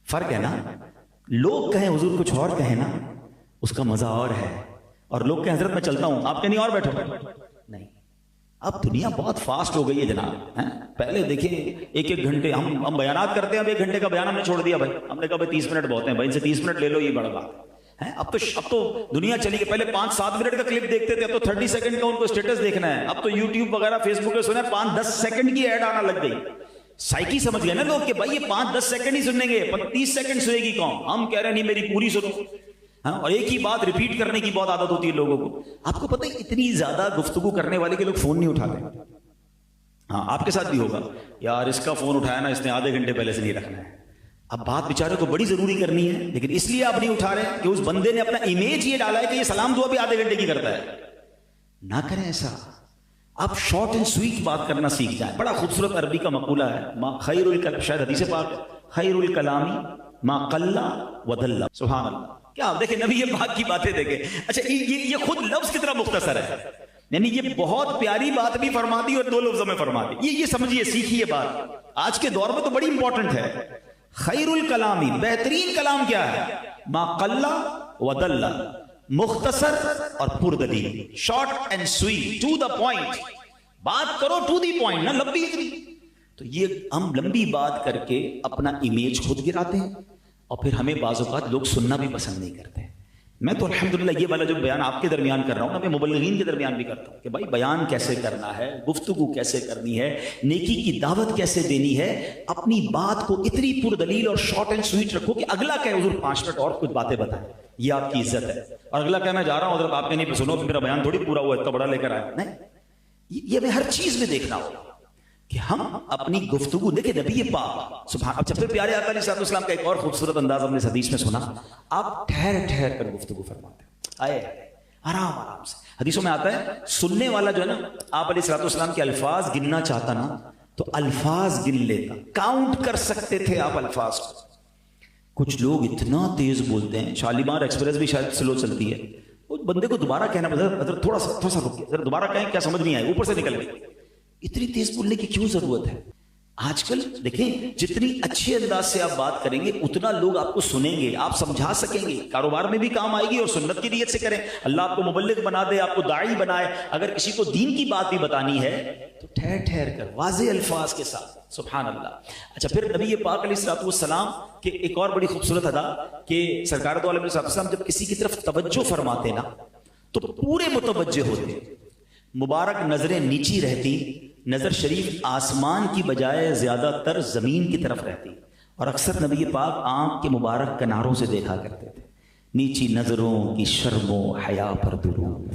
فرق ہے نا. لوگ کہیں حضور کچھ اور کہیں نا اس کا مزہ اور ہے, اور لوگ کہیں حضرت میں چلتا ہوں آپ کہیں نہیں اور بیٹھو. نہیں, اب دنیا بہت فاسٹ ہو گئی ہے جناب. پہلے دیکھیں ایک ایک گھنٹے ہم بیانات کرتے ہیں, اب 1 گھنٹے کا بیان ہم نے چھوڑ دیا بھائی. ہم نے کہا بھائی 30 منٹ بہت ہیں بھائی, ان سے 30 منٹ لے لو, یہ بڑا بات ہے. اب تو دنیا چلی گئی. پہلے 5-7 منٹ کا کلپ دیکھتے تھے, اب تو 30 سیکنڈ کا ان کو اسٹیٹس دیکھنا ہے. اب تو یوٹیوب وغیرہ فیس بک پہ سنا 5-10 سیکنڈ کی ایڈ آنا لگ گئی. سائیکی سمجھ گئے نا لوگ کہ بھائی یہ 5-10 سیکنڈ ہی سنیں گے, 30 سیکنڈ سنے گی کون. ہم کہہ رہے ہیں نہیں میری پوری سنو. اور ایک ہی بات ریپیٹ کرنے کی بہت عادت ہوتی ہے لوگوں کو. آپ کو پتہ ہے اتنی زیادہ گفتگو کرنے والے کے لوگ فون نہیں اٹھاتے. ہاں آپ کے ساتھ بھی ہوگا, یار اس کا فون اٹھایا نا اس نے آدھے گھنٹے پہلے سے نہیں رکھنا ہے. اب بات بیچارے کو بڑی ضروری کرنی ہے, لیکن اس لیے آپ نہیں اٹھا رہے کہ اس بندے نے اپنا امیج یہ ڈالا ہے کہ یہ سلام دعا بھی آدھے گھنٹے کی کرتا ہے. نہ کریں ایسا. آپ شارٹ اینڈ سویٹ بات کرنا سیکھ جائیں. بڑا خوبصورت عربی کا مقولہ ہے, ما خیر الکلام, شاید حدیث پاک, خیر الکلامی ما قل ودل. سبحان اللہ. کیا دیکھیں نبی یہ پاک کی باتیں دیکھیں. اچھا یہ خود لفظ کی طرح مختصر ہے, یعنی یہ بہت پیاری بات بھی فرما دی اور 2 لفظوں میں فرما دی. یہ سمجھیے, سیکھیے بات. آج کے دور میں تو بڑی امپورٹنٹ ہے. خیر الکلامی, بہترین کلام کیا ہے؟ ما قل ودل, مختصر اور پردلیل. Short and sweet, to the point. بات کرو ٹو دی پوائنٹ, نہ لمبی اتنی. تو یہ ہم لمبی بات کر کے اپنا امیج خود گراتے ہیں, اور پھر ہمیں بعض اوقات لوگ سننا بھی پسند نہیں کرتے. میں تو الحمدللہ یہ والا جو بیان آپ کے درمیان کر رہا ہوں نا, میں مبلغین کے درمیان بھی کرتا ہوں کہ بھائی بیان کیسے کرنا ہے, گفتگو کیسے کرنی ہے, نیکی کی دعوت کیسے دینی ہے. اپنی بات کو اتنی پردلیل اور شارٹ اینڈ سویٹ رکھو کہ اگلا کہے حضور 5 منٹ اور کچھ باتیں بتائیں, یہ آپ کی عزت ہے. اور اگلا کہے میں جا رہا ہوں حضرت آپ کے نہیں سنو, میرا بیان تھوڑی پورا ہوا, اتنا بڑا لے کر آیا. نہیں, یہ ہمیں ہر چیز میں دیکھنا ہوگا کہ ہم اپنی گفتگو دیکھیں. نبی پاک سبحان. اچھا پھر پیارے آقا علیہ السلام کا ایک اور خوبصورت انداز ہم نے اس حدیث میں سنا. آپ ٹھہر ٹھہر کر گفتگو فرماتے ہیں, آئے آرام آرام سے. حدیثوں میں آتا ہے سننے والا جو ہے نا, آپ علیہ السلام کے الفاظ گننا چاہتا نا تو الفاظ گن لیتا, کاؤنٹ کر سکتے تھے آپ الفاظ کو. کچھ لوگ اتنا تیز بولتے ہیں, شالیمار ایکسپریس بھی شاید سلو چلتی ہے, اس بندے کو دوبارہ کہنا حضرت تھوڑا سا رک گیا, دوبارہ کہیں کیا سمجھ نہیں آئے, اوپر سے نکل گئی. اتنی تیز بولنے کی کیوں ضرورت ہے؟ آج کل دیکھیں جتنی اچھے انداز سے آپ بات کریں گے اتنا لوگ آپ کو سنیں گے, آپ سمجھا سکیں گے, کاروبار میں بھی کام آئے گی. اور سنت کی نیت سے کریں, اللہ آپ کو مبلغ بنا دے, آپ کو داعی بنائے. اگر کسی کو دین کی بات بھی بتانی ہے تو ٹھہر ٹھہر کر واضح الفاظ کے ساتھ. سبحان اللہ. اچھا پھر نبی پاک علیہ السلام کے ایک اور بڑی خوبصورت ادا کہ سرکار دو عالم علیہ السلام جب کسی کی طرف توجہ فرماتے نا تو پورے متوجہ ہوتے, مبارک نظریں نیچی رہتی, نظر شریف آسمان کی بجائے زیادہ تر زمین کی طرف رہتی, اور اکثر نبی پاک آنکھ کے مبارک کناروں سے دیکھا کرتے تھے. نیچی نظروں کی شرم و حیا پر درود,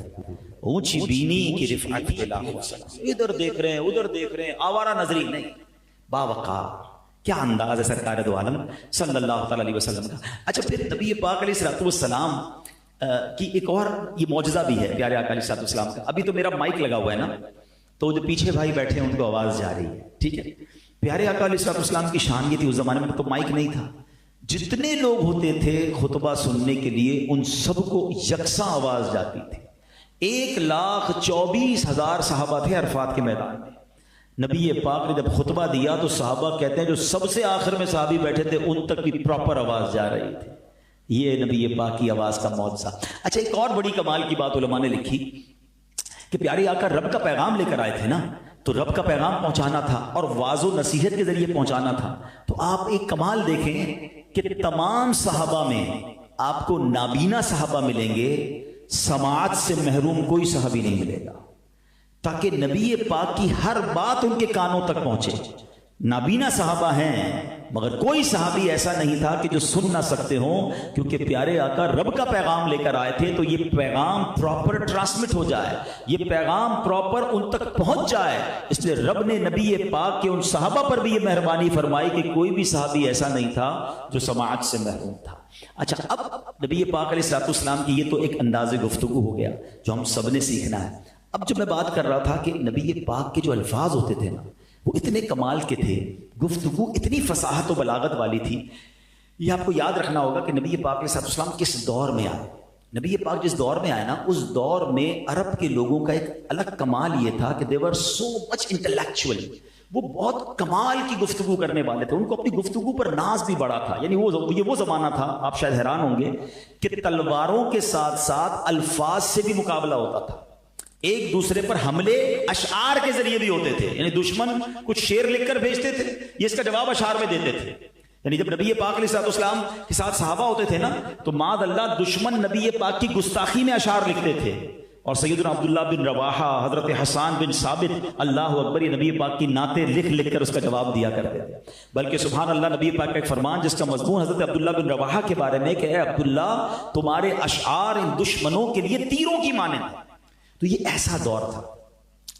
اونچی بینی کی رفعت پہ لاکھوں سلام. ادھر دیکھ رہے ہیں ادھر دیکھ رہے ہیں, آوارہ نظری نہیں, باوقار. کیا انداز ہے سرکار دو عالم صلی اللہ تعالی علیہ وسلم کا. اچھا پھر نبی پاک علیہ السلام کی ایک اور یہ معجزہ بھی ہے پیارے آقا علیہ السلام کا. ابھی تو میرا مائک لگا ہوا ہے نا, تو جو پیچھے بھائی بیٹھے ہیں ان کو آواز جا رہی ہے, ٹھیک ہے. پیارے آقا علیہ السلام کی شان یہ تھی, اس زمانے میں تو مائک نہیں تھا, جتنے لوگ ہوتے تھے خطبہ سننے کے لیے ان سب کو یکساں آواز جاتی تھی. 1,24,000 صحابہ تھے عرفات کے میدان میں. نبی پاک نے جب خطبہ دیا تو صحابہ کہتے ہیں جو سب سے آخر میں صحابی بیٹھے تھے ان تک بھی پراپر آواز جا رہی تھی. یہ نبی پاک کی آواز کا معجزہ. اچھا ایک اور بڑی کمال کی بات علماء نے لکھی کہ پیارے آقا رب کا پیغام لے کر آئے تھے نا, تو رب کا پیغام پہنچانا تھا اور واضح و نصیحت کے ذریعے پہنچانا تھا. تو آپ ایک کمال دیکھیں کہ تمام صحابہ میں آپ کو نابینا صحابہ ملیں گے, سماعت سے محروم کوئی صحابی نہیں ملے گا, تاکہ نبی پاک کی ہر بات ان کے کانوں تک پہنچے. نابینا صحابہ ہیں مگر کوئی صحابی ایسا نہیں تھا کہ جو سن نہ سکتے ہوں, کیونکہ پیارے آقا رب کا پیغام لے کر آئے تھے تو یہ پیغام پراپر ٹرانسمٹ ہو جائے, یہ پیغام پراپر ان تک پہنچ جائے. اس لیے رب نے نبی پاک کے ان صحابہ پر بھی یہ مہربانی فرمائی کہ کوئی بھی صحابی ایسا نہیں تھا جو سماعت سے محروم تھا. اچھا اب نبی پاک علیہ السلام کی یہ تو ایک انداز گفتگو ہو گیا جو ہم سب نے سیکھنا ہے. اب جو میں بات کر رہا تھا کہ نبی پاک کے جو الفاظ ہوتے تھے نا وہ اتنے کمال کے تھے, گفتگو اتنی فصاحت و بلاغت والی تھی. یہ آپ کو یاد رکھنا ہوگا کہ نبی پاک علیہ السلام کس دور میں آئے. نبی پاک جس دور میں آئے نا اس دور میں عرب کے لوگوں کا ایک الگ کمال یہ تھا کہ they were so much intellectual, وہ بہت کمال کی گفتگو کرنے والے تھے، ان کو اپنی گفتگو پر ناز بھی بڑا تھا. یعنی وہ زمانہ تھا، آپ شاید حیران ہوں گے کہ تلواروں کے ساتھ ساتھ الفاظ سے بھی مقابلہ ہوتا تھا. ایک دوسرے پر حملے اشعار کے ذریعے بھی ہوتے تھے. یعنی دشمن کچھ شعر لکھ کر بھیجتے تھے، یہ اس کا جواب اشعار میں دیتے تھے. یعنی جب نبی پاک علیہ السلام کے ساتھ صحابہ ہوتے تھے نا، تو معاذ اللہ دشمن نبی پاک کی گستاخی میں اشعار لکھتے تھے. اور سیدنا عبداللہ بن رواحہ، حضرت حسان بن ثابت، اللہ اکبر، یہ نبی پاک کی نعتیں لکھ کر اس کا جواب دیا کرتے تھے. بلکہ سبحان اللہ، نبی پاک کا ایک فرمان جس کا مضمون حضرت عبداللہ بن رواحہ کے بارے میں کہ اے عبداللہ، تمہارے اشعار ان دشمنوں کے لیے تیروں کی مانند. تو یہ ایسا دور تھا.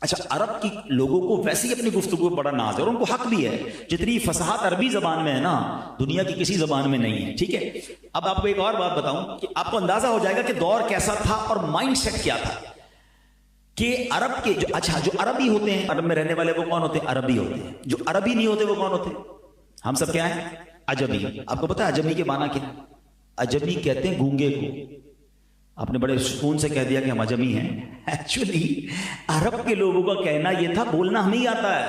اچھا، عرب کی لوگوں کو ویسے ہی اپنی گفتگو بڑا ناز ہے، اور ان کو حق بھی ہے. جتنی فصاحت عربی زبان میں ہے نا، دنیا کی کسی زبان میں نہیں ہے. ٹھیک ہے، اب آپ کو ایک اور بات بتاؤں کہ آپ کو اندازہ ہو جائے گا کہ دور کیسا تھا اور مائنڈ سیٹ کیا تھا. کہ عرب کے جو عربی ہوتے ہیں، عرب میں رہنے والے وہ کون ہوتے ہیں؟ عربی ہوتے ہیں. جو عربی نہیں ہوتے وہ کون ہوتے ہیں؟ ہم سب کیا ہیں؟ عجمی. آپ کو پتا ہے عجمی کے معنی کیا ہے؟ عجمی کہتے ہیں گونگے کو. آپ نے بڑے سکون سے کہہ دیا کہ ہم عجمی ہیں. ایکچولی عرب کے لوگوں کا کہنا یہ تھا، بولنا ہمیں ہی آتا ہے،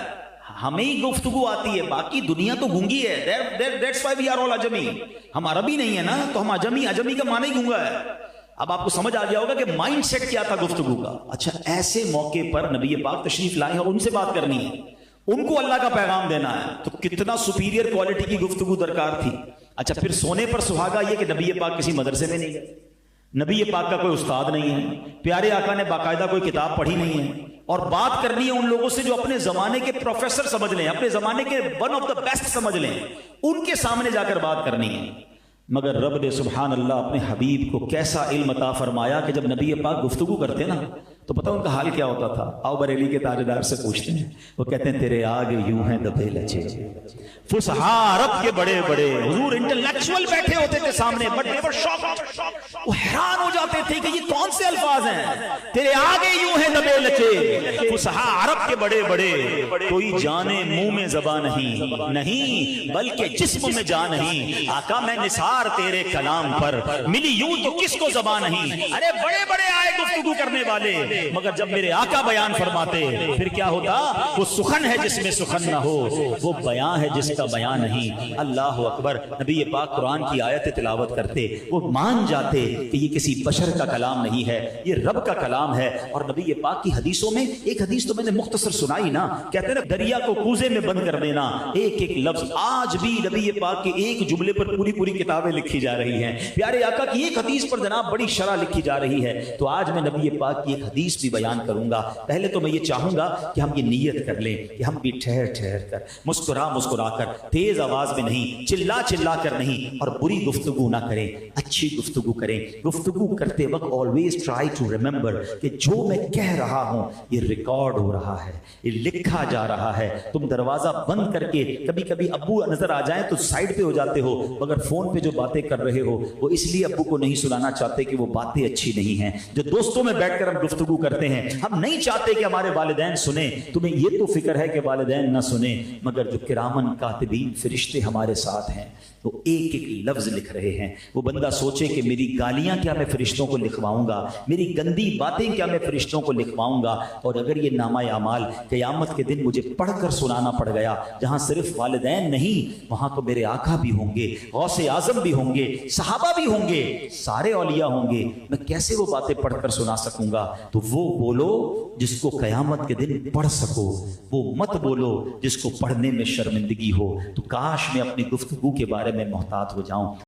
ہمیں ہی گفتگو آتی ہے، باقی دنیا تو گونگی ہے. That's why we are all عجمی. ہم عربی نہیں ہے نا، تو ہم عجمی. عجمی کا معنی ہی گونگا ہے. اب آپ کو سمجھ آ گیا ہوگا کہ مائنڈ سیٹ کیا تھا گفتگو کا. اچھا، ایسے موقع پر نبی پاک تشریف لائے اور ان سے بات کرنی ہے، ان کو اللہ کا پیغام دینا ہے، تو کتنا سپیریئر کوالٹی کی گفتگو درکار تھی. اچھا، پھر سونے پر سہاگا یہ کہ نبی پاک کسی مدرسے میں نہیں گئے، نبی پاک کا کوئی استاد نہیں ہے، پیارے آقا نے باقاعدہ کوئی کتاب پڑھی نہیں ہے، اور بات کرنی ہے ان لوگوں سے جو اپنے زمانے کے پروفیسر سمجھ لیں، اپنے زمانے کے ون آف دا بیسٹ سمجھ لیں، ان کے سامنے جا کر بات کرنی ہے. مگر رب نے سبحان اللہ اپنے حبیب کو کیسا علم عطا فرمایا کہ جب نبی پاک گفتگو کرتے نا، تو پتہ ان کا حال کیا ہوتا تھا؟ آؤ بریلی کے تاجدار سے پوچھتے ہیں. وہ کہتے ہیں تیرے آگے یوں ہیں دبے لچے. فصحاء عرب کے بڑے بڑے حضور انٹلیکچوئل بیٹھے ہوتے تھے سامنے، بڑے شوق، وہ حیران ہو جاتے تھے کہ یہ کون سے الفاظ ہیں؟ تیرے آگے یوں ہیں دبے لچے. فصحاء عرب کے بڑے بڑے، کوئی جانے منہ میں زبان نہیں بلکہ جسم میں جان نہیں. آقا میں نثار تیرے کلام پر، ملی یوں تو کس کو زبان نہیں. ارے بڑے بڑے آئے گفتگو کرنے والے، مگر جب میرے آقا بیان فرماتے پھر کیا ہوتا؟ وہ سخن ہے جس میں سخن نہ ہو، وہ بیان ہے جس کا بیان نہیں. اللہ اکبر. نبی پاک قرآن کی آیت تلاوت کرتے، وہ مان جاتے کہ یہ کسی بشر کا کلام نہیں ہے، یہ رب کا کلام ہے. اور نبی پاک کی حدیثوں میں ایک حدیث تو میں نے مختصر سنائی نا، کہتے ہیں نا دریا کو کوزے میں بند کر دینا. ایک ایک لفظ آج بھی نبی پاک کے ایک جملے پر پوری کتابیں لکھی جا رہی ہیں. پیارے آقا کی ایک حدیث پر جناب بڑی شرح لکھی جا رہی ہے. تو آج میں نبی پاک کی ایک حدیث بھی بیان کروں گا. پہلے تو میں یہ چاہوں گا کہ ہم یہ نیت کر لیں کہ ہم بھی ٹھہر کر، مسکرا کر، تیز آواز میں نہیں، چلا کر نہیں، اور بری گفتگو نہ کریں، اچھی گفتگو کریں. گفتگو کرتے وقت always try to remember کہ جو میں کہہ رہا ہوں یہ ریکارڈ ہو رہا ہے، یہ لکھا جا رہا ہے. تم دروازہ بند کر کے کبھی ابو نظر آ جائیں تو سائڈ پہ ہو جاتے ہو، مگر فون پہ جو باتیں کر رہے ہو وہ اس لیے ابو کو نہیں سنانا چاہتے کہ وہ باتیں اچھی نہیں ہیں. جو دوستوں میں بیٹھ کر ہم گفتگو کرتے ہیں، ہم نہیں چاہتے کہ ہمارے والدین سنیں. تمہیں یہ تو فکر ہے کہ والدین نہ سنیں، مگر جو کرامن کاتبین فرشتے ہمارے ساتھ ہیں وہ ایک ایک لفظ لکھ رہے ہیں. وہ بندہ سوچے کہ میری گالیاں کیا میں فرشتوں کو لکھواؤں گا، میری گندی باتیں کیا میں فرشتوں کو لکھواؤں گا. اور اگر یہ نامہ اعمال قیامت کے دن مجھے پڑھ کر سنانا پڑ گیا، جہاں صرف والدین نہیں، وہاں تو میرے آقا بھی ہوں گے، غوث اعظم بھی ہوں گے، صحابہ بھی ہوں گے، سارے اولیاء ہوں گے، میں کیسے وہ باتیں پڑھ کر سنا سکوں گا؟ تو وہ بولو جس کو قیامت کے دن پڑھ سکو، وہ مت بولو جس کو پڑھنے میں شرمندگی ہو. تو کاش میں اپنی گفتگو کے بارے میں محتاط ہو جاؤں.